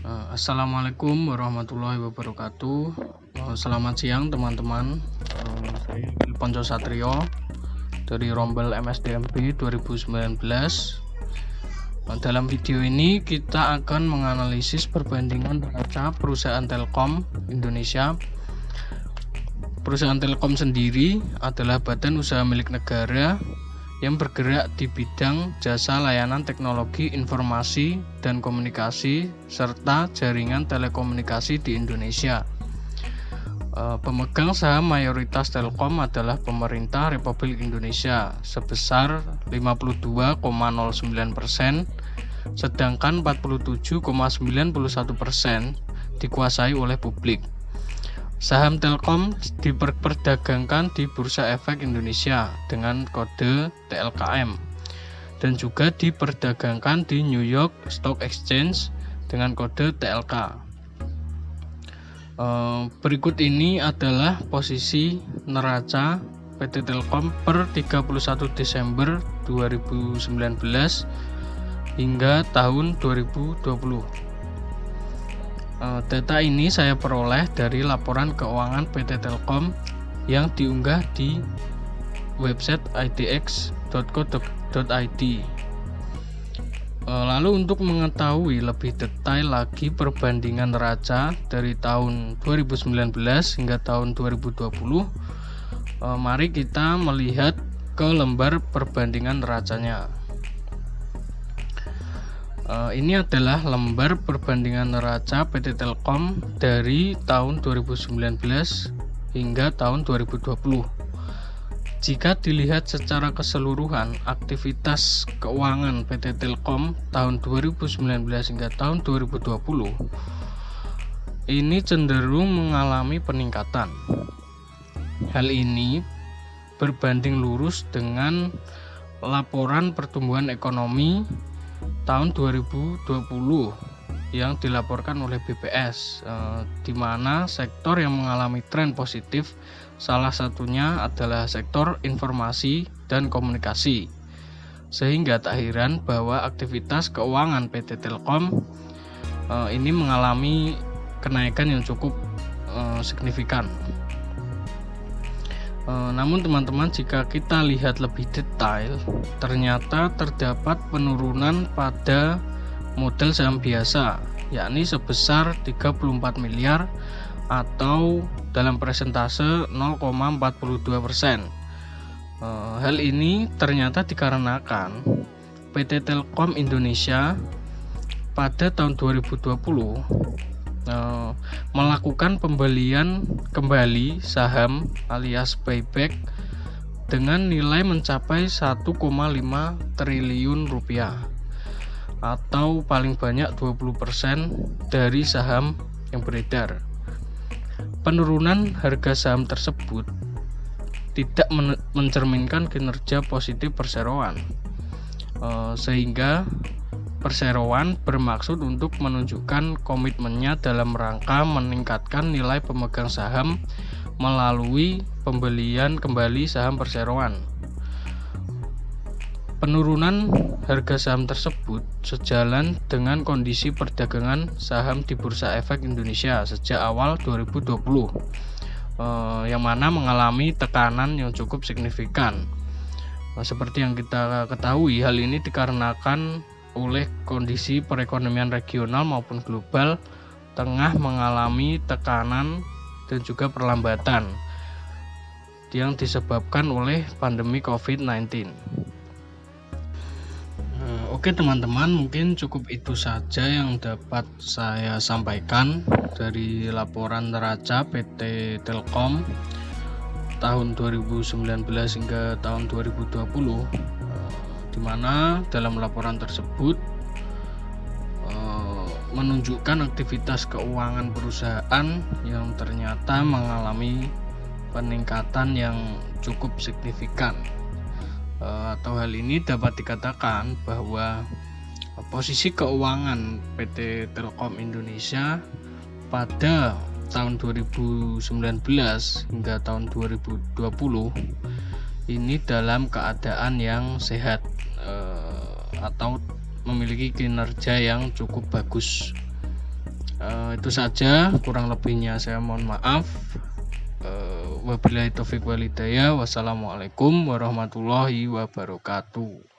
Assalamualaikum warahmatullahi wabarakatuh. Selamat siang teman-teman. Saya Ponco Satrio dari Rombel MSDMB 2019. Dalam video ini kita akan menganalisis perbandingan neraca perusahaan Telkom Indonesia. Perusahaan Telkom sendiri adalah badan usaha milik negara yang bergerak di bidang jasa layanan teknologi informasi dan komunikasi serta jaringan telekomunikasi di Indonesia. Pemegang saham mayoritas Telkom adalah pemerintah Republik Indonesia sebesar 52,09%, sedangkan 47,91% dikuasai oleh publik. Saham Telkom diperdagangkan di Bursa Efek Indonesia dengan kode TLKM dan juga diperdagangkan di New York Stock Exchange dengan kode TLK. Berikut ini adalah posisi neraca PT Telkom per 31 Desember 2019 hingga tahun 2020. Data ini saya peroleh dari laporan keuangan PT Telkom yang diunggah di website itx.co.id. Lalu untuk mengetahui lebih detail lagi perbandingan neraca dari tahun 2019 hingga tahun 2020, mari kita melihat ke lembar perbandingan neracanya. Ini adalah lembar perbandingan neraca PT Telkom dari tahun 2019 hingga tahun 2020. Jika dilihat secara keseluruhan aktivitas keuangan PT Telkom tahun 2019 hingga tahun 2020, ini cenderung mengalami peningkatan. Hal ini berbanding lurus dengan laporan pertumbuhan ekonomi tahun 2020 yang dilaporkan oleh BPS, di mana sektor yang mengalami tren positif salah satunya adalah sektor informasi dan komunikasi, sehingga tak heran bahwa aktivitas keuangan PT Telkom ini mengalami kenaikan yang cukup signifikan. Namun teman-teman, jika kita lihat lebih detail, ternyata terdapat penurunan pada modal saham biasa, yakni sebesar 34 miliar atau dalam persentase 0,42%. Hal ini ternyata dikarenakan PT Telkom Indonesia pada tahun 2020 melakukan pembelian kembali saham alias buyback dengan nilai mencapai 1,5 triliun rupiah atau paling banyak 20% dari saham yang beredar. Penurunan harga saham tersebut tidak mencerminkan kinerja positif perseroan, sehingga perseroan bermaksud untuk menunjukkan komitmennya dalam rangka meningkatkan nilai pemegang saham melalui pembelian kembali saham perseroan. Penurunan harga saham tersebut sejalan dengan kondisi perdagangan saham di Bursa Efek Indonesia sejak awal 2020, yang mana mengalami tekanan yang cukup signifikan. Seperti yang kita ketahui, hal ini dikarenakan oleh kondisi perekonomian regional maupun global tengah mengalami tekanan dan juga perlambatan yang disebabkan oleh pandemi COVID-19. Oke teman-teman, mungkin cukup itu saja yang dapat saya sampaikan dari laporan neraca PT Telkom tahun 2019 hingga tahun 2020, di mana dalam laporan tersebut menunjukkan aktivitas keuangan perusahaan yang ternyata mengalami peningkatan yang cukup signifikan, atau hal ini dapat dikatakan bahwa posisi keuangan PT Telkom Indonesia pada tahun 2019 hingga tahun 2020 ini dalam keadaan yang sehat, atau memiliki kinerja yang cukup bagus. Itu saja, kurang lebihnya saya mohon maaf. Wabillahi taufiq wal hidayah. Wassalamualaikum warahmatullahi wabarakatuh.